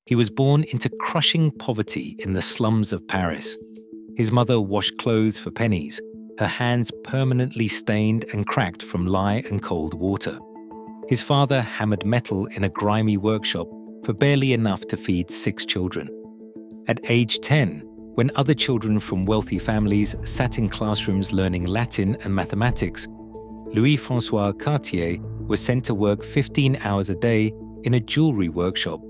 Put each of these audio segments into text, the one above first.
He was born into crushing poverty in the slums of Paris. His mother washed clothes for pennies, her hands permanently stained and cracked from lye and cold water. His father hammered metal in a grimy workshop for barely enough to feed 6 children. At age 10, when other children from wealthy families sat in classrooms learning Latin and mathematics, Louis-François Cartier was sent to work 15 hours a day in a jewelry workshop,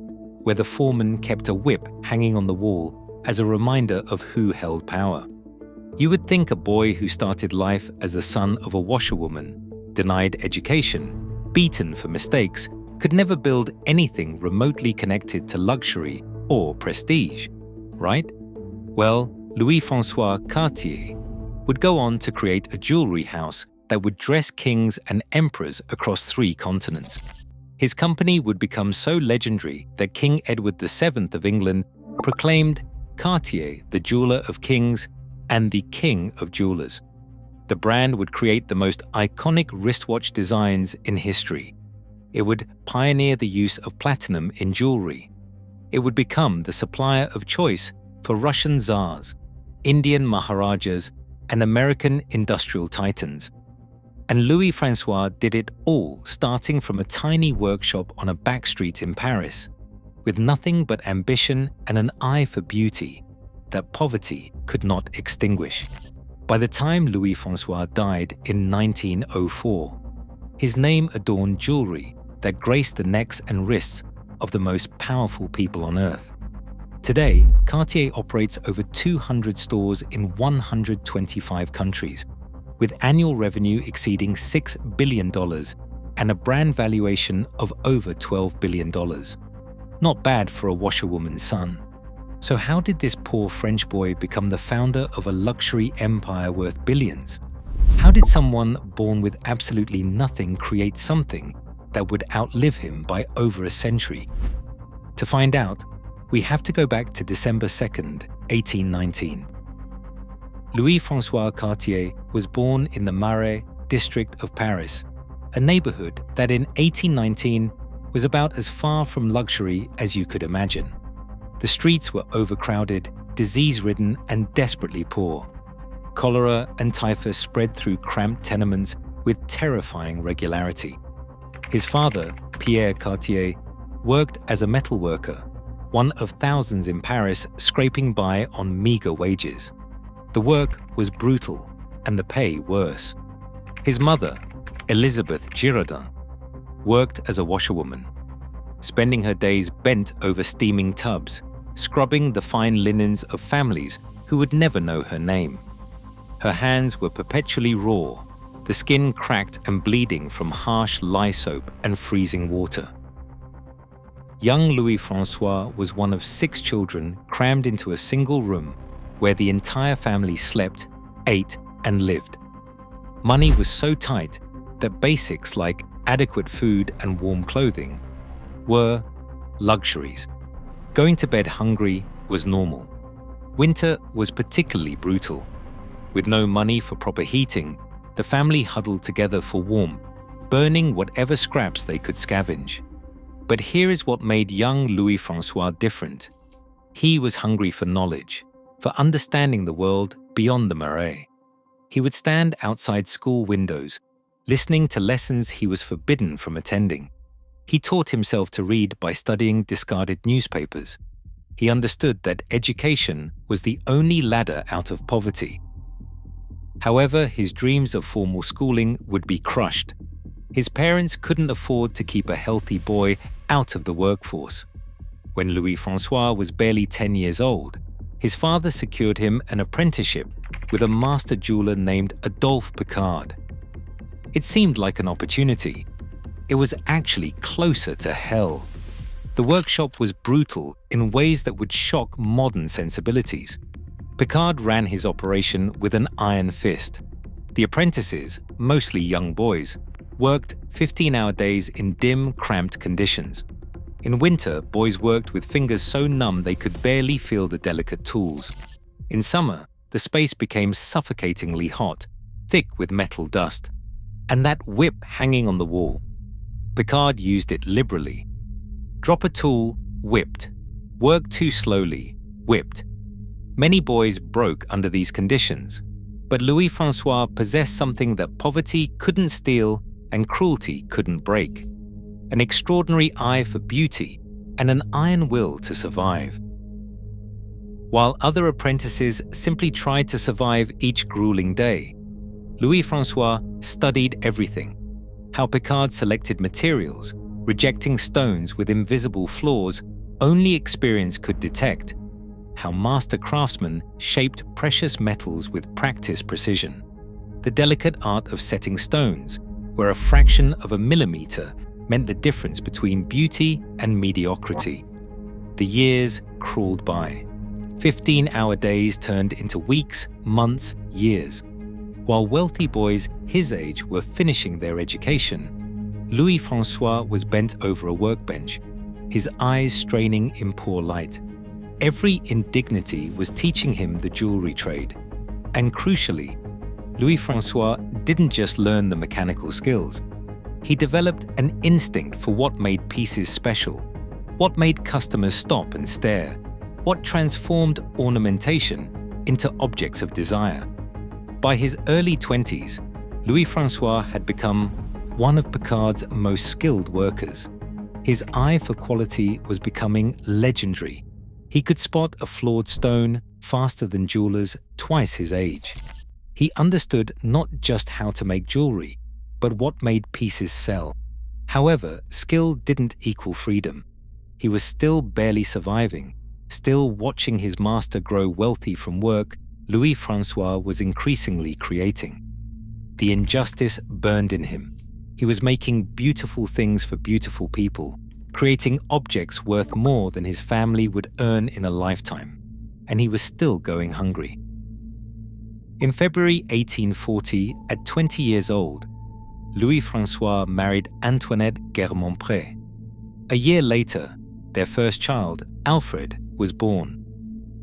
where the foreman kept a whip hanging on the wall as a reminder of who held power. You would think a boy who started life as the son of a washerwoman, denied education, beaten for mistakes, could never build anything remotely connected to luxury or prestige, right? Well, Louis-François Cartier would go on to create a jewelry house that would dress kings and emperors across 3 continents. His company would become so legendary that King Edward VII of England proclaimed Cartier the jeweler of kings and the king of jewelers. The brand would create the most iconic wristwatch designs in history. It would pioneer the use of platinum in jewelry. It would become the supplier of choice for Russian czars, Indian maharajas, and American industrial titans. And Louis-François did it all starting from a tiny workshop on a back street in Paris, with nothing but ambition and an eye for beauty that poverty could not extinguish. By the time Louis-François died in 1904, his name adorned jewelry that graced the necks and wrists of the most powerful people on earth. Today, Cartier operates over 200 stores in 125 countries, with annual revenue exceeding $6 billion and a brand valuation of over $12 billion. Not bad for a washerwoman's son. So how did this poor French boy become the founder of a luxury empire worth billions? How did someone born with absolutely nothing create something that would outlive him by over a century? To find out, we have to go back to December 2nd, 1819. Louis-François Cartier was born in the Marais district of Paris, a neighborhood that in 1819 was about as far from luxury as you could imagine. The streets were overcrowded, disease-ridden, and desperately poor. Cholera and typhus spread through cramped tenements with terrifying regularity. His father, Pierre Cartier, worked as a metal worker, one of thousands in Paris scraping by on meager wages. The work was brutal and the pay worse. His mother, Elizabeth Girardin, worked as a washerwoman, spending her days bent over steaming tubs, scrubbing the fine linens of families who would never know her name. Her hands were perpetually raw, the skin cracked and bleeding from harsh lye soap and freezing water. Young Louis-François was one of 6 children crammed into a single room where the entire family slept, ate, and lived. Money was so tight that basics like adequate food and warm clothing were luxuries. Going to bed hungry was normal. Winter was particularly brutal. With no money for proper heating, the family huddled together for warmth, burning whatever scraps they could scavenge. But here is what made young Louis-François different. He was hungry for knowledge, for understanding the world beyond the Marais. He would stand outside school windows, listening to lessons he was forbidden from attending. He taught himself to read by studying discarded newspapers. He understood that education was the only ladder out of poverty. However, his dreams of formal schooling would be crushed. His parents couldn't afford to keep a healthy boy out of the workforce. When Louis-François was barely 10 years old, his father secured him an apprenticeship with a master jeweler named Adolphe Picard. It seemed like an opportunity. It was actually closer to hell. The workshop was brutal in ways that would shock modern sensibilities. Picard ran his operation with an iron fist. The apprentices, mostly young boys, worked 15-hour days in dim, cramped conditions. In winter, boys worked with fingers so numb they could barely feel the delicate tools. In summer, the space became suffocatingly hot, thick with metal dust. And that whip hanging on the wall. Picard used it liberally. Drop a tool, whipped. Work too slowly, whipped. Many boys broke under these conditions, but Louis-François possessed something that poverty couldn't steal and cruelty couldn't break: an extraordinary eye for beauty and an iron will to survive. While other apprentices simply tried to survive each grueling day, Louis-François studied everything: how Picard selected materials, rejecting stones with invisible flaws only experience could detect, how master craftsmen shaped precious metals with practiced precision, the delicate art of setting stones, where a fraction of a millimeter meant the difference between beauty and mediocrity. The years crawled by. 15-hour days turned into weeks, months, years. While wealthy boys his age were finishing their education, Louis-François was bent over a workbench, his eyes straining in poor light. Every indignity was teaching him the jewelry trade. And crucially, Louis-François didn't just learn the mechanical skills. He developed an instinct for what made pieces special, what made customers stop and stare, what transformed ornamentation into objects of desire. By his early 20s, Louis-François had become one of Picard's most skilled workers. His eye for quality was becoming legendary. He could spot a flawed stone faster than jewelers twice his age. He understood not just how to make jewelry, but what made pieces sell. However, skill didn't equal freedom. He was still barely surviving, still watching his master grow wealthy from work Louis-François was increasingly creating. The injustice burned in him. He was making beautiful things for beautiful people, creating objects worth more than his family would earn in a lifetime, and he was still going hungry. In February 1840, at 20 years old, Louis-François married Antoinette Guermont-Pré. A year later, their first child, Alfred, was born.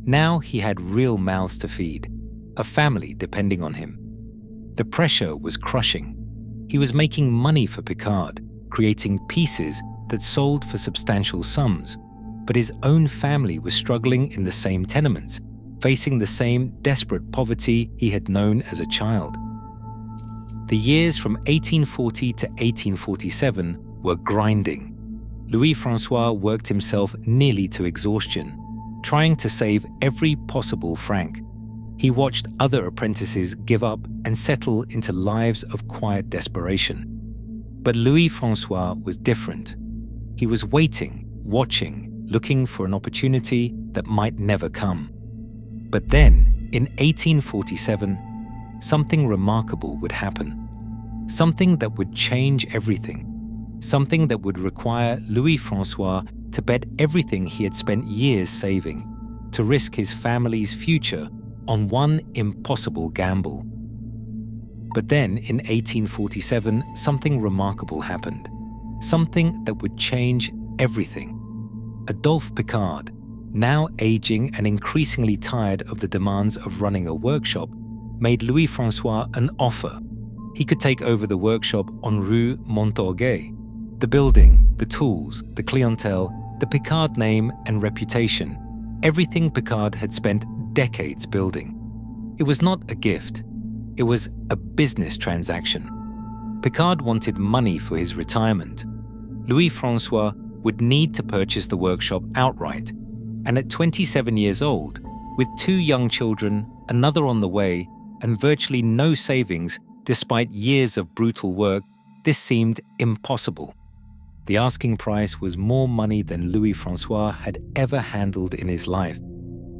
Now he had real mouths to feed, a family depending on him. The pressure was crushing. He was making money for Picard, creating pieces that sold for substantial sums, but his own family was struggling in the same tenements, facing the same desperate poverty he had known as a child. The years from 1840 to 1847 were grinding. Louis-François worked himself nearly to exhaustion, trying to save every possible franc. He watched other apprentices give up and settle into lives of quiet desperation. But Louis-François was different. He was waiting, watching, looking for an opportunity that might never come. But then, in 1847, something remarkable would happen. Something that would change everything. Something that would require Louis-François to bet everything he had spent years saving, to risk his family's future on one impossible gamble. But then, in 1847, something remarkable happened. Something that would change everything. Adolphe Picard, now aging and increasingly tired of the demands of running a workshop, made Louis-François an offer. He could take over the workshop on Rue Montorgueil. The building, the tools, the clientele, the Picard name and reputation, everything Picard had spent decades building. It was not a gift. It was a business transaction. Picard wanted money for his retirement. Louis-François would need to purchase the workshop outright, and at 27 years old, with 2 young children, another on the way, and virtually no savings despite years of brutal work, this seemed impossible. The asking price was more money than Louis-François had ever handled in his life.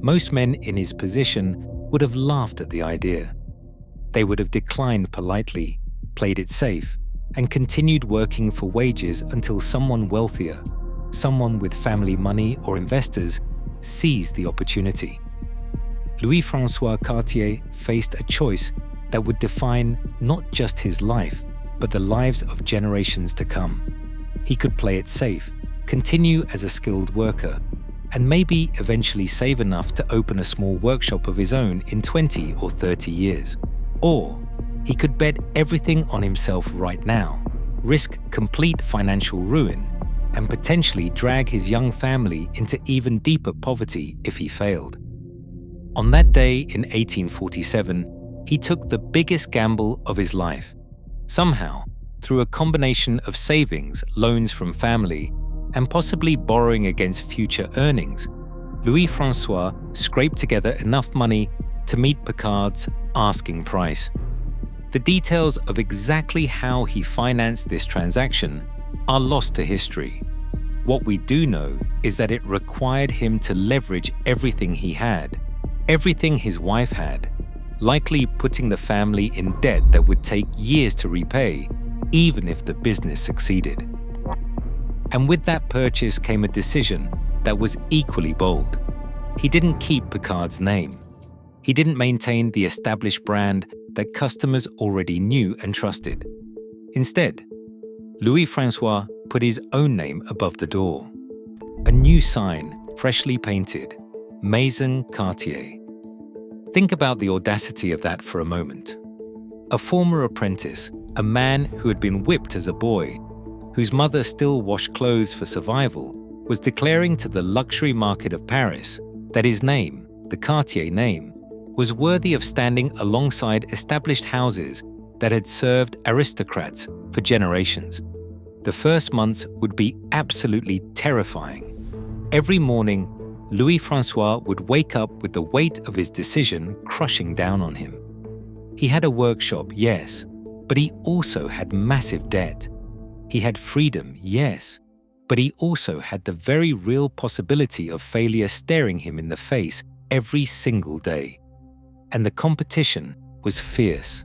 Most men in his position would have laughed at the idea. They would have declined politely, played it safe, and continued working for wages until someone wealthier, someone with family money or investors, seized the opportunity. Louis-François Cartier faced a choice that would define not just his life, but the lives of generations to come. He could play it safe, continue as a skilled worker, and maybe eventually save enough to open a small workshop of his own in 20 or 30 years. Or he could bet everything on himself right now, risk complete financial ruin, and potentially drag his young family into even deeper poverty if he failed. On that day in 1847, he took the biggest gamble of his life. Somehow, through a combination of savings, loans from family, and possibly borrowing against future earnings, Louis-François scraped together enough money to meet Picard's asking price. The details of exactly how he financed this transaction are lost to history. What we do know is that it required him to leverage everything he had, everything his wife had, likely putting the family in debt that would take years to repay, even if the business succeeded. And with that purchase came a decision that was equally bold. He didn't keep Picard's name. He didn't maintain the established brand that customers already knew and trusted. Instead, Louis-François put his own name above the door. A new sign, freshly painted, Maison Cartier. Think about the audacity of that for a moment. A former apprentice, a man who had been whipped as a boy, whose mother still washed clothes for survival, was declaring to the luxury market of Paris that his name, the Cartier name, was worthy of standing alongside established houses that had served aristocrats for generations. The first months would be absolutely terrifying. Every morning, Louis-François would wake up with the weight of his decision crushing down on him. He had a workshop, yes, but he also had massive debt. He had freedom, yes, but he also had the very real possibility of failure staring him in the face every single day. And the competition was fierce.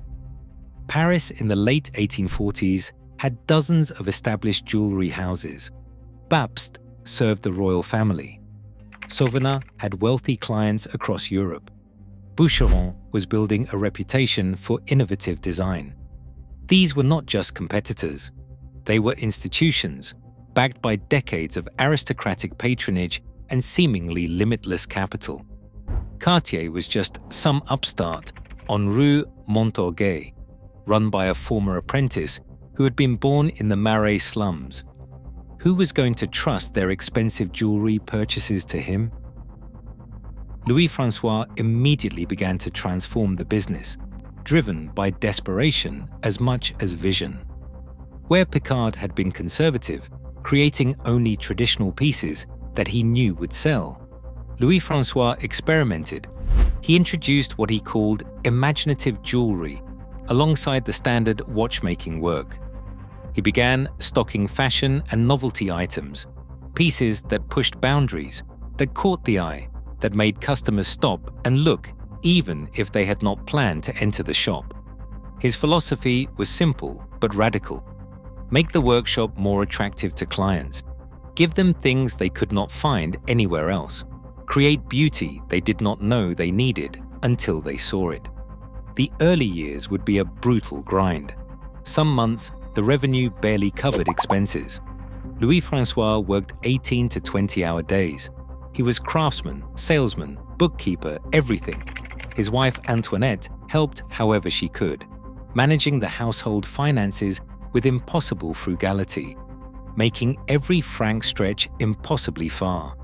Paris in the late 1840s had dozens of established jewelry houses. Bapst served the royal family. Sauvignon had wealthy clients across Europe. Boucheron was building a reputation for innovative design. These were not just competitors. They were institutions, backed by decades of aristocratic patronage and seemingly limitless capital. Cartier was just some upstart on Rue Montorgueil, run by a former apprentice who had been born in the Marais slums. Who was going to trust their expensive jewelry purchases to him? Louis-François immediately began to transform the business, driven by desperation as much as vision. Where Picard had been conservative, creating only traditional pieces that he knew would sell, Louis-François experimented. He introduced what he called imaginative jewelry alongside the standard watchmaking work. He began stocking fashion and novelty items, pieces that pushed boundaries, that caught the eye, that made customers stop and look even if they had not planned to enter the shop. His philosophy was simple but radical. Make the workshop more attractive to clients. Give them things they could not find anywhere else. Create beauty they did not know they needed until they saw it. The early years would be a brutal grind. Some months, the revenue barely covered expenses. Louis-François worked 18 to 20-hour days. He was craftsman, salesman, bookkeeper, everything. His wife Antoinette helped however she could, managing the household finances with impossible frugality, making every franc stretch impossibly far.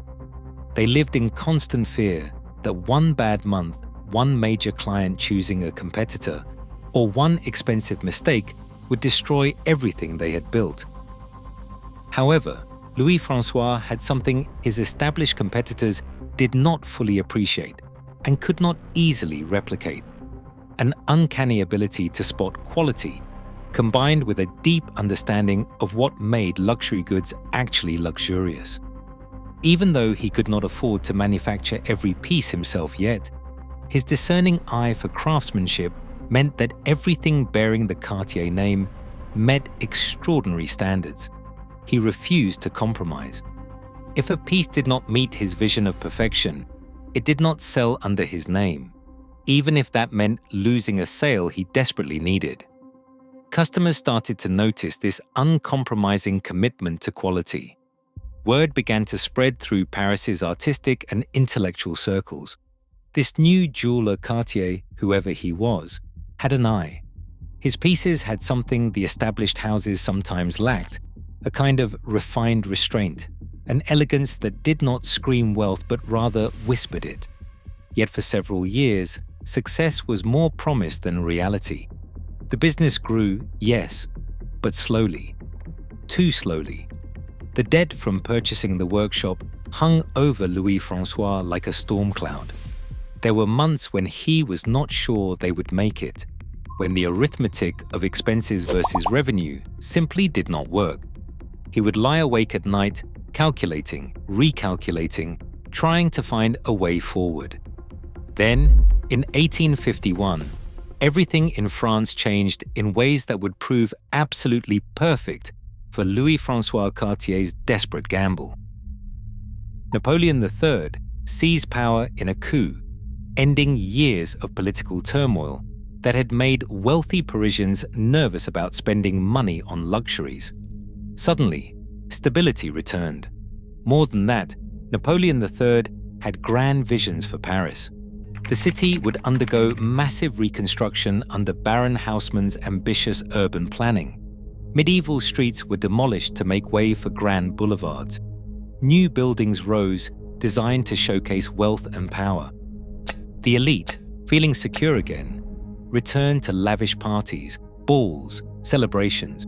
They lived in constant fear that one bad month, one major client choosing a competitor, or one expensive mistake would destroy everything they had built. However, Louis-François had something his established competitors did not fully appreciate and could not easily replicate: an uncanny ability to spot quality, combined with a deep understanding of what made luxury goods actually luxurious. Even though he could not afford to manufacture every piece himself yet, his discerning eye for craftsmanship meant that everything bearing the Cartier name met extraordinary standards. He refused to compromise. If a piece did not meet his vision of perfection, it did not sell under his name, even if that meant losing a sale he desperately needed. Customers started to notice this uncompromising commitment to quality. Word began to spread through Paris's artistic and intellectual circles. This new jeweler Cartier, whoever he was, had an eye. His pieces had something the established houses sometimes lacked: a kind of refined restraint, an elegance that did not scream wealth but rather whispered it. Yet for several years, success was more promise than reality. The business grew, yes, but slowly. Too slowly. The debt from purchasing the workshop hung over Louis-François like a storm cloud. There were months when he was not sure they would make it, when the arithmetic of expenses versus revenue simply did not work. He would lie awake at night, calculating, recalculating, trying to find a way forward. Then, in 1851, everything in France changed in ways that would prove absolutely perfect for Louis-François Cartier's desperate gamble. Napoleon III seized power in a coup, ending years of political turmoil that had made wealthy Parisians nervous about spending money on luxuries. Suddenly, stability returned. More than that, Napoleon III had grand visions for Paris. The city would undergo massive reconstruction under Baron Haussmann's ambitious urban planning. Medieval streets were demolished to make way for grand boulevards. New buildings rose, designed to showcase wealth and power. The elite, feeling secure again, returned to lavish parties, balls, celebrations.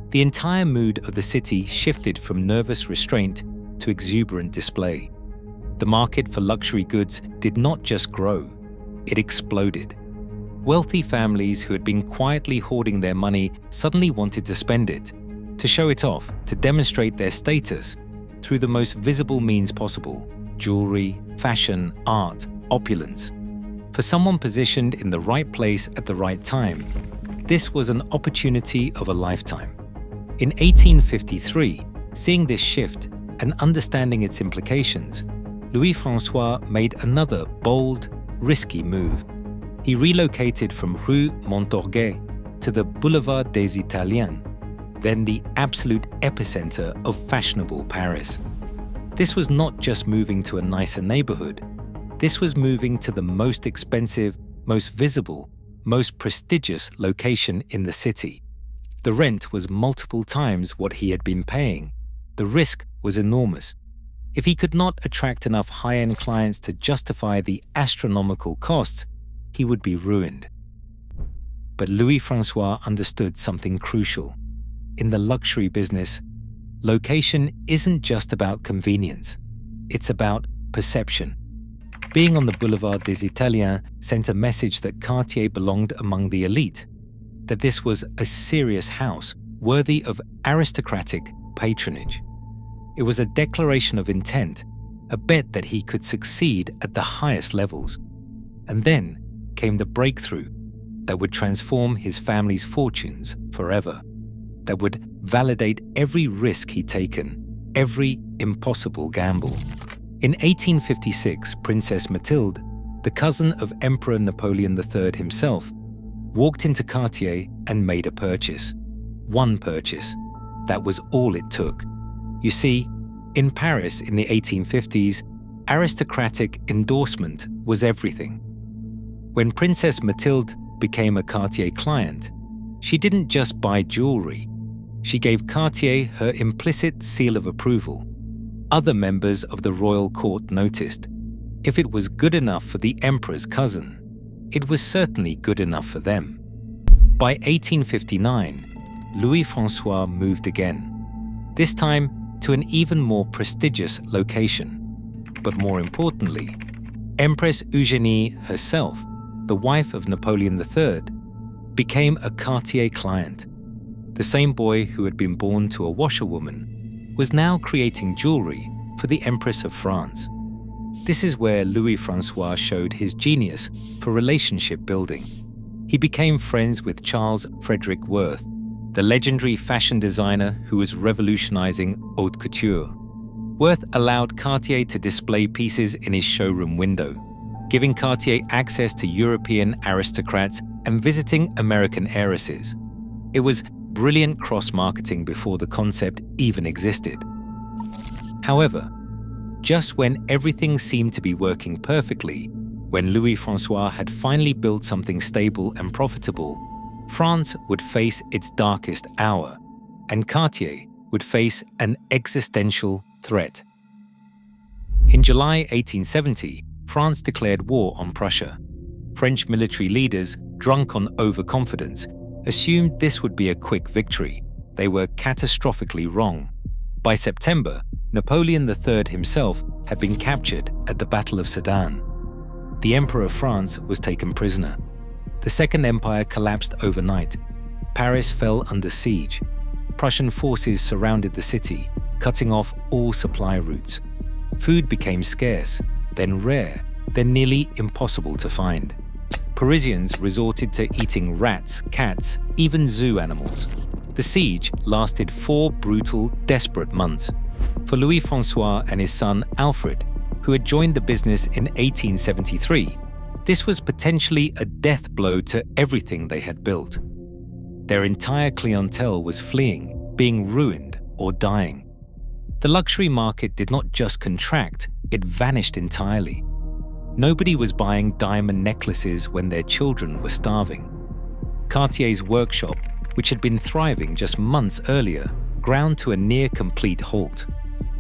The entire mood of the city shifted from nervous restraint to exuberant display. The market for luxury goods did not just grow, it exploded. Wealthy families who had been quietly hoarding their money suddenly wanted to spend it, to show it off, to demonstrate their status through the most visible means possible: jewelry, fashion, art, opulence. For someone positioned in the right place at the right time, this was an opportunity of a lifetime. In 1853, seeing this shift and understanding its implications, Louis-François made another bold, risky move. He relocated from Rue Montorgueil to the Boulevard des Italiens, then the absolute epicenter of fashionable Paris. This was not just moving to a nicer neighborhood. This was moving to the most expensive, most visible, most prestigious location in the city. The rent was multiple times what he had been paying. The risk was enormous. If he could not attract enough high-end clients to justify the astronomical costs, he would be ruined. But Louis-François understood something crucial. In the luxury business, location isn't just about convenience. It's about perception. Being on the Boulevard des Italiens sent a message that Cartier belonged among the elite, that this was a serious house worthy of aristocratic patronage. It was a declaration of intent, a bet that he could succeed at the highest levels. And then came the breakthrough that would transform his family's fortunes forever, that would validate every risk he'd taken, every impossible gamble. In 1856, Princess Mathilde, the cousin of Emperor Napoleon III himself, walked into Cartier and made a purchase. One purchase. That was all it took. You see, in Paris in the 1850s, aristocratic endorsement was everything. When Princess Mathilde became a Cartier client, she didn't just buy jewelry. She gave Cartier her implicit seal of approval. Other members of the royal court noticed. If it was good enough for the emperor's cousin, it was certainly good enough for them. By 1859, Louis-François moved again, this time to an even more prestigious location. But more importantly, Empress Eugénie herself, the wife of Napoleon III, became a Cartier client. The same boy who had been born to a washerwoman was now creating jewelry for the Empress of France. This is where Louis-François showed his genius for relationship building. He became friends with Charles Frederick Worth, the legendary fashion designer who was revolutionizing haute couture. Worth allowed Cartier to display pieces in his showroom window, giving Cartier access to European aristocrats and visiting American heiresses. It was brilliant cross-marketing before the concept even existed. However, just when everything seemed to be working perfectly, when Louis-François had finally built something stable and profitable, France would face its darkest hour, and Cartier would face an existential threat. In July 1870, France declared war on Prussia. French military leaders, drunk on overconfidence, assumed this would be a quick victory. They were catastrophically wrong. By September, Napoleon III himself had been captured at the Battle of Sedan. The Emperor of France was taken prisoner. The Second Empire collapsed overnight. Paris fell under siege. Prussian forces surrounded the city, cutting off all supply routes. Food became scarce, then rare, then nearly impossible to find. Parisians resorted to eating rats, cats, even zoo animals. The siege lasted 4 brutal, desperate months. For Louis-François and his son Alfred, who had joined the business in 1873, this was potentially a death blow to everything they had built. Their entire clientele was fleeing, being ruined, or dying. The luxury market did not just contract, it vanished entirely. Nobody was buying diamond necklaces when their children were starving. Cartier's workshop, which had been thriving just months earlier, ground to a near-complete halt.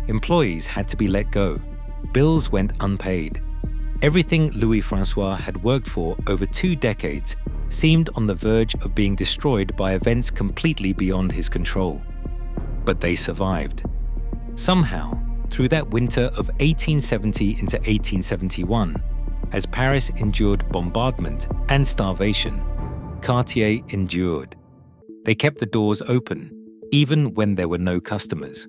Employees had to be let go. Bills went unpaid. Everything Louis-François had worked for over 2 decades seemed on the verge of being destroyed by events completely beyond his control. But they survived. Somehow, through that winter of 1870 into 1871, as Paris endured bombardment and starvation, Cartier endured. They kept the doors open, even when there were no customers.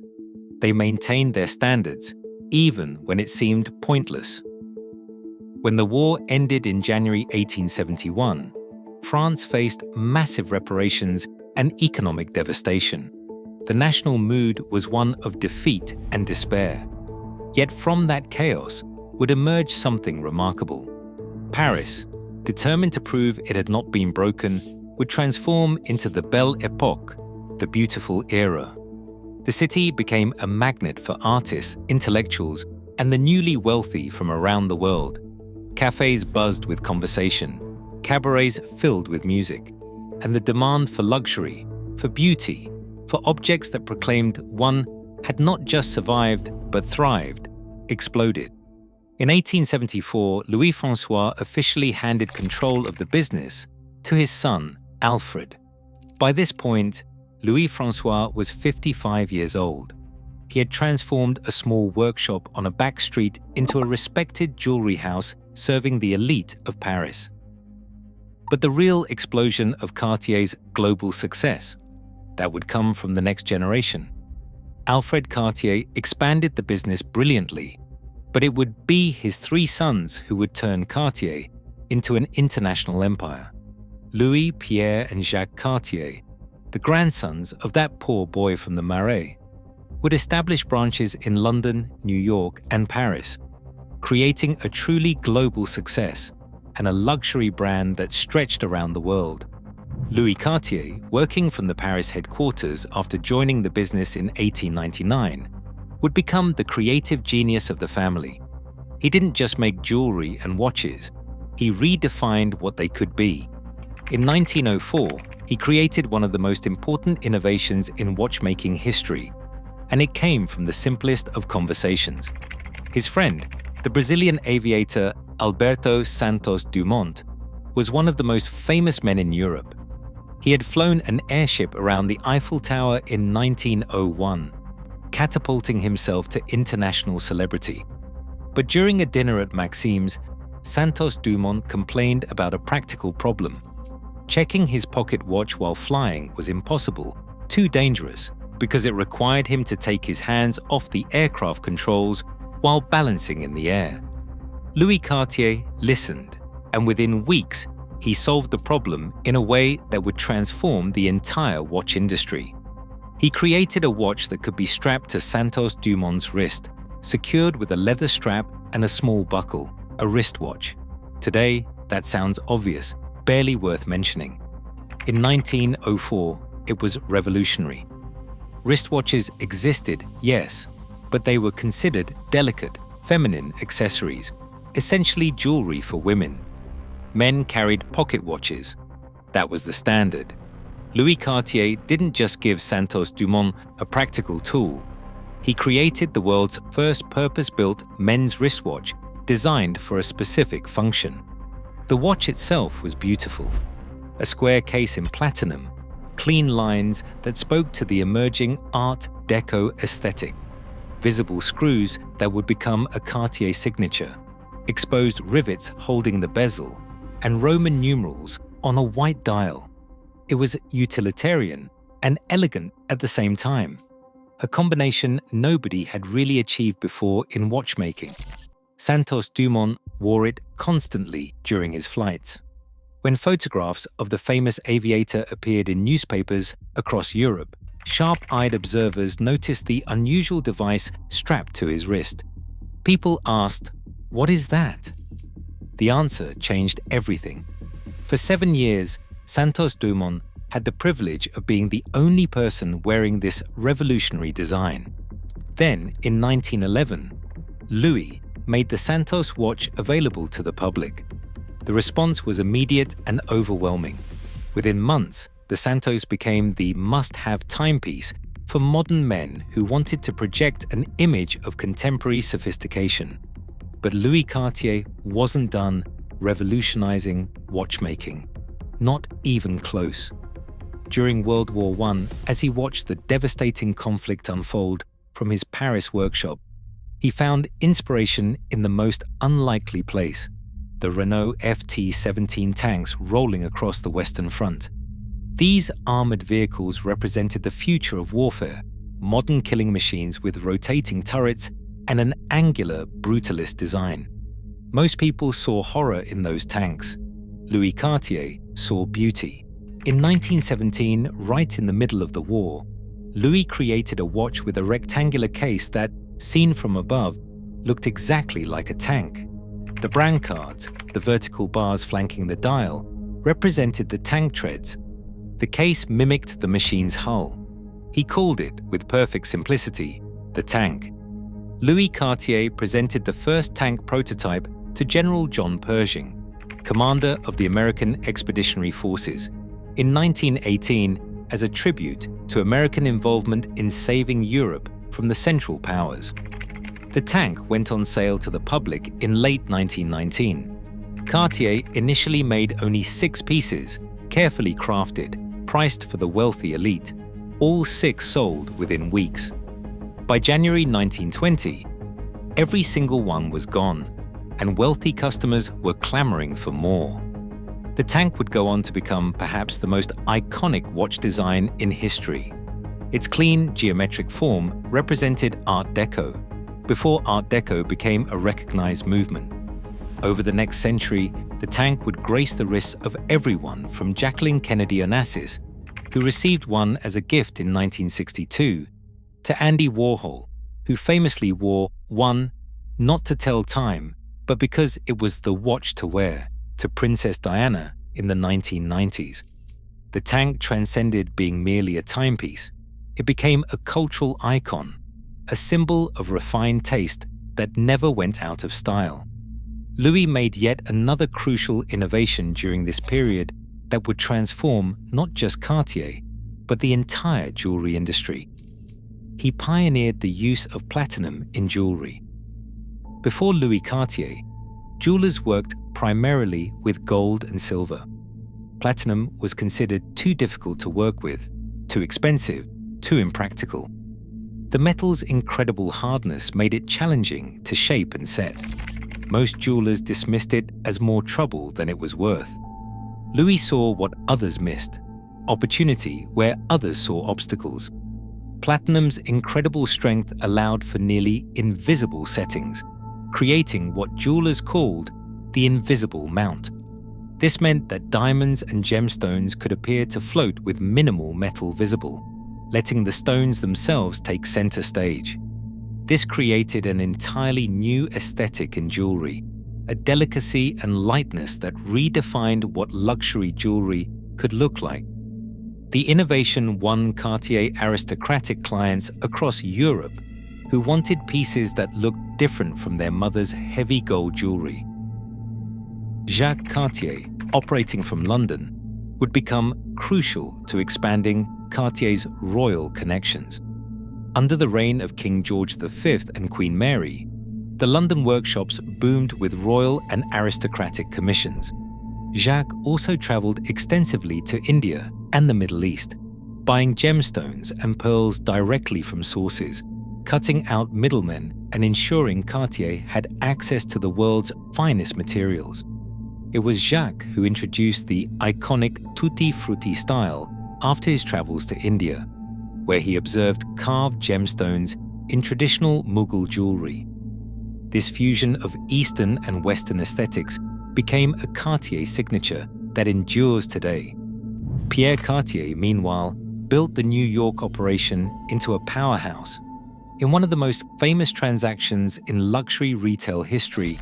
They maintained their standards, even when it seemed pointless. When the war ended in January 1871, France faced massive reparations and economic devastation. The national mood was one of defeat and despair. Yet from that chaos would emerge something remarkable. Paris, determined to prove it had not been broken, would transform into the Belle Époque, the beautiful era. The city became a magnet for artists, intellectuals, and the newly wealthy from around the world. Cafes buzzed with conversation, cabarets filled with music, and the demand for luxury, for beauty, for objects that proclaimed one had not just survived but thrived, exploded. In 1874, Louis-François officially handed control of the business to his son, Alfred. By this point, Louis-François was 55 years old. He had transformed a small workshop on a back street into a respected jewelry house serving the elite of Paris. But the real explosion of Cartier's global success, that would come from the next generation. Alfred Cartier expanded the business brilliantly, but it would be his 3 sons who would turn Cartier into an international empire. Louis, Pierre, and Jacques Cartier, the grandsons of that poor boy from the Marais, would establish branches in London, New York, and Paris, creating a truly global success and a luxury brand that stretched around the world. Louis Cartier, working from the Paris headquarters after joining the business in 1899, would become the creative genius of the family. He didn't just make jewelry and watches, he redefined what they could be. In 1904, he created one of the most important innovations in watchmaking history, and it came from the simplest of conversations. His friend, the Brazilian aviator Alberto Santos Dumont, was one of the most famous men in Europe. He had flown an airship around the Eiffel Tower in 1901, catapulting himself to international celebrity. But during a dinner at Maxime's, Santos Dumont complained about a practical problem. Checking his pocket watch while flying was impossible, too dangerous, because it required him to take his hands off the aircraft controls while balancing in the air. Louis Cartier listened, and within weeks, he solved the problem in a way that would transform the entire watch industry. He created a watch that could be strapped to Santos Dumont's wrist, secured with a leather strap and a small buckle, a wristwatch. Today, that sounds obvious, barely worth mentioning. In 1904, it was revolutionary. Wristwatches existed, yes, but they were considered delicate, feminine accessories, essentially jewelry for women. Men carried pocket watches. That was the standard. Louis Cartier didn't just give Santos Dumont a practical tool. He created the world's first purpose-built men's wristwatch designed for a specific function. The watch itself was beautiful. A square case in platinum, clean lines that spoke to the emerging Art Deco aesthetic, visible screws that would become a Cartier signature, exposed rivets holding the bezel, and Roman numerals on a white dial. It was utilitarian and elegant at the same time, a combination nobody had really achieved before in watchmaking. Santos Dumont wore it constantly during his flights. When photographs of the famous aviator appeared in newspapers across Europe, sharp-eyed observers noticed the unusual device strapped to his wrist. People asked, "What is that?" The answer changed everything. For 7 years, Santos Dumont had the privilege of being the only person wearing this revolutionary design. Then, in 1911, Louis made the Santos watch available to the public. The response was immediate and overwhelming. Within months, the Santos became the must-have timepiece for modern men who wanted to project an image of contemporary sophistication. But Louis Cartier wasn't done revolutionizing watchmaking. Not even close. During World War I, as he watched the devastating conflict unfold from his Paris workshop, he found inspiration in the most unlikely place: the Renault FT-17 tanks rolling across the Western Front. These armored vehicles represented the future of warfare, modern killing machines with rotating turrets and an angular, brutalist design. Most people saw horror in those tanks. Louis Cartier saw beauty. In 1917, right in the middle of the war, Louis created a watch with a rectangular case that, seen from above, looked exactly like a tank. The brand cards, the vertical bars flanking the dial, represented the tank treads. The case mimicked the machine's hull. He called it, with perfect simplicity, the tank. Louis Cartier presented the first tank prototype to General John Pershing, commander of the American Expeditionary Forces, in 1918 as a tribute to American involvement in saving Europe from the Central Powers. The tank went on sale to the public in late 1919. Cartier initially made only 6 pieces, carefully crafted, priced for the wealthy elite. All 6 sold within weeks. By January 1920, every single one was gone, and wealthy customers were clamoring for more. The tank would go on to become perhaps the most iconic watch design in history. Its clean, geometric form represented Art Deco, before Art Deco became a recognized movement. Over the next century, the tank would grace the wrists of everyone from Jacqueline Kennedy Onassis, who received one as a gift in 1962, to Andy Warhol, who famously wore one not to tell time, but because it was the watch to wear, to Princess Diana in the 1990s. The tank transcended being merely a timepiece. It became a cultural icon, a symbol of refined taste that never went out of style. Louis made yet another crucial innovation during this period that would transform not just Cartier, but the entire jewelry industry. He pioneered the use of platinum in jewelry. Before Louis Cartier, jewelers worked primarily with gold and silver. Platinum was considered too difficult to work with, too expensive, too impractical. The metal's incredible hardness made it challenging to shape and set. Most jewelers dismissed it as more trouble than it was worth. Louis saw what others missed, opportunity where others saw obstacles. Platinum's incredible strength allowed for nearly invisible settings, creating what jewelers called the invisible mount. This meant that diamonds and gemstones could appear to float with minimal metal visible, letting the stones themselves take center stage. This created an entirely new aesthetic in jewelry, a delicacy and lightness that redefined what luxury jewelry could look like. The innovation won Cartier aristocratic clients across Europe who wanted pieces that looked different from their mother's heavy gold jewelry. Jacques Cartier, operating from London, would become crucial to expanding Cartier's royal connections. Under the reign of King George V and Queen Mary, the London workshops boomed with royal and aristocratic commissions. Jacques also traveled extensively to India and the Middle East, buying gemstones and pearls directly from sources, cutting out middlemen and ensuring Cartier had access to the world's finest materials. It was Jacques who introduced the iconic tutti frutti style after his travels to India, where he observed carved gemstones in traditional Mughal jewelry. This fusion of Eastern and Western aesthetics became a Cartier signature that endures today. Pierre Cartier, meanwhile, built the New York operation into a powerhouse. In one of the most famous transactions in luxury retail history,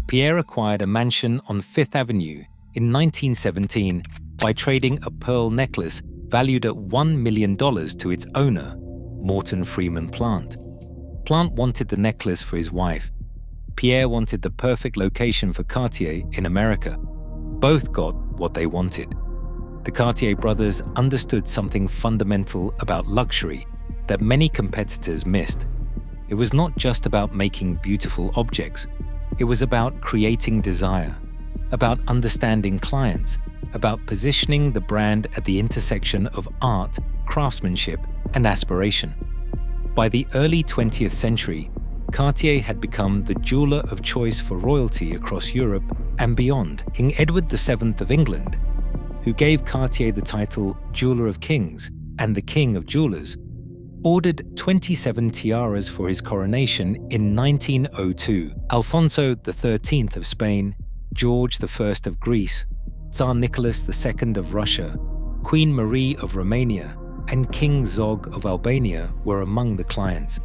Pierre acquired a mansion on Fifth Avenue in 1917 by trading a pearl necklace valued at $1 million to its owner, Morton Freeman Plant. Plant wanted the necklace for his wife. Pierre wanted the perfect location for Cartier in America. Both got what they wanted. The Cartier brothers understood something fundamental about luxury that many competitors missed. It was not just about making beautiful objects. It was about creating desire, about understanding clients, about positioning the brand at the intersection of art, craftsmanship, and aspiration. By the early 20th century, Cartier had become the jeweler of choice for royalty across Europe and beyond. King Edward VII of England, who gave Cartier the title Jeweler of Kings and the King of Jewelers, ordered 27 tiaras for his coronation in 1902. Alfonso XIII of Spain, George I of Greece, Tsar Nicholas II of Russia, Queen Marie of Romania, and King Zog of Albania were among the clients.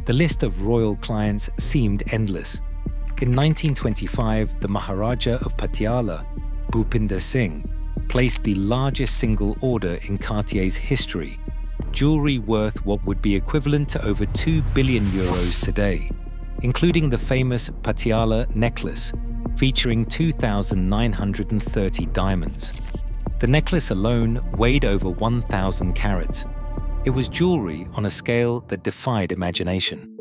The list of royal clients seemed endless. In 1925, the Maharaja of Patiala, Bhupinder Singh, placed the largest single order in Cartier's history, jewelry worth what would be equivalent to over 2 billion euros today, including the famous Patiala necklace, featuring 2,930 diamonds. The necklace alone weighed over 1,000 carats. It was jewelry on a scale that defied imagination.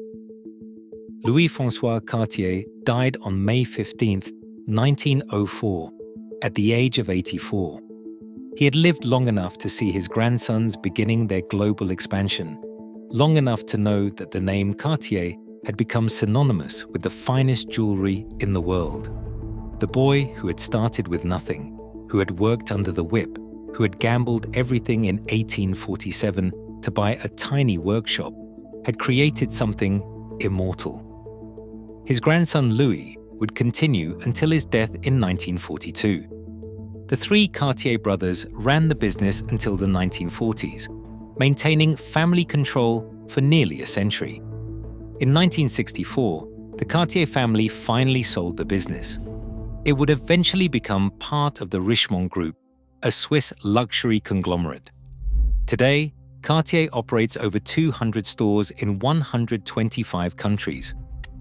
Louis-François Cartier died on May 15, 1904, at the age of 84. He had lived long enough to see his grandsons beginning their global expansion, long enough to know that the name Cartier had become synonymous with the finest jewelry in the world. The boy who had started with nothing, who had worked under the whip, who had gambled everything in 1847 to buy a tiny workshop, had created something immortal. His grandson Louis would continue until his death in 1942. The three Cartier brothers ran the business until the 1940s, maintaining family control for nearly a century. In 1964, the Cartier family finally sold the business. It would eventually become part of the Richemont Group, a Swiss luxury conglomerate. Today, Cartier operates over 200 stores in 125 countries.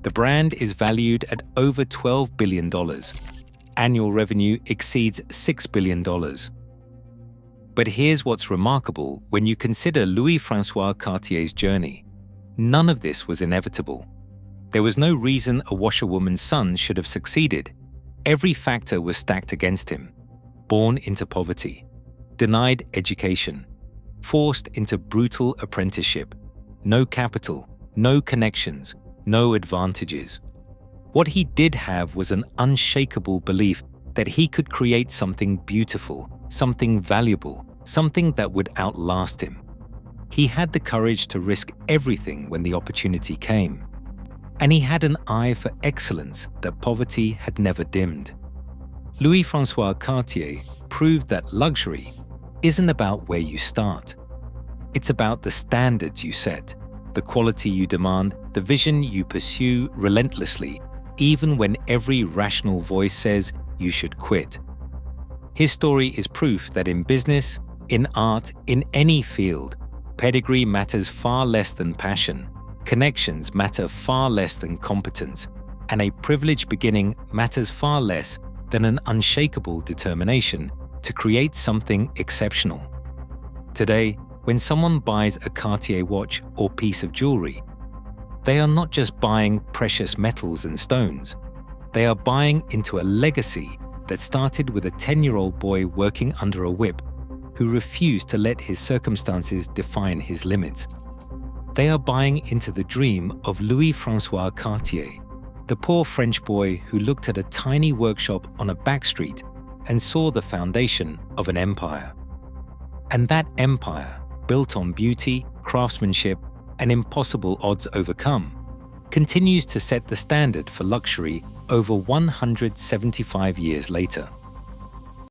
The brand is valued at over $12 billion. Annual revenue exceeds $6 billion. But here's what's remarkable when you consider Louis-François Cartier's journey. None of this was inevitable. There was no reason a washerwoman's son should have succeeded. Every factor was stacked against him. Born into poverty, denied education, forced into brutal apprenticeship, no capital, no connections, no advantages. What he did have was an unshakable belief that he could create something beautiful, something valuable, something that would outlast him. He had the courage to risk everything when the opportunity came. And he had an eye for excellence that poverty had never dimmed. Louis-François Cartier proved that luxury isn't about where you start. It's about the standards you set, the quality you demand, the vision you pursue relentlessly, even when every rational voice says you should quit. His story is proof that in business, in art, in any field, pedigree matters far less than passion, connections matter far less than competence, and a privileged beginning matters far less than an unshakable determination to create something exceptional. Today, when someone buys a Cartier watch or piece of jewelry, they are not just buying precious metals and stones. They are buying into a legacy that started with a 10-year-old boy working under a whip who refused to let his circumstances define his limits. They are buying into the dream of Louis-François Cartier, the poor French boy who looked at a tiny workshop on a back street and saw the foundation of an empire. And that empire, built on beauty, craftsmanship, and impossible odds overcome, continues to set the standard for luxury over 175 years later.